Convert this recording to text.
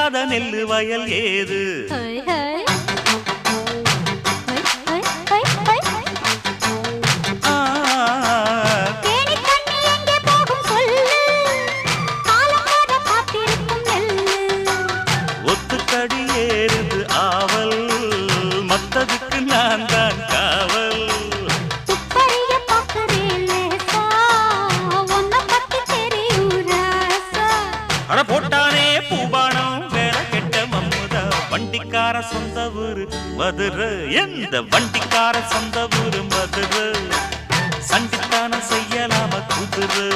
விதைக்காத நெல்லு வயல் ஏது ஒத்துக்கடி ஏறுது ஆவல் மத்ததுக்கு நான் தான் காவல் அட போட்டானே பூபானம் வேலை கெட்ட மம்முதா வண்டிக்கார சொந்த ஊரு மதுரை எந்த வண்டிக்கார சொந்த ஊரு மதுரை சண்டித்தான செய்யலாம குதிரை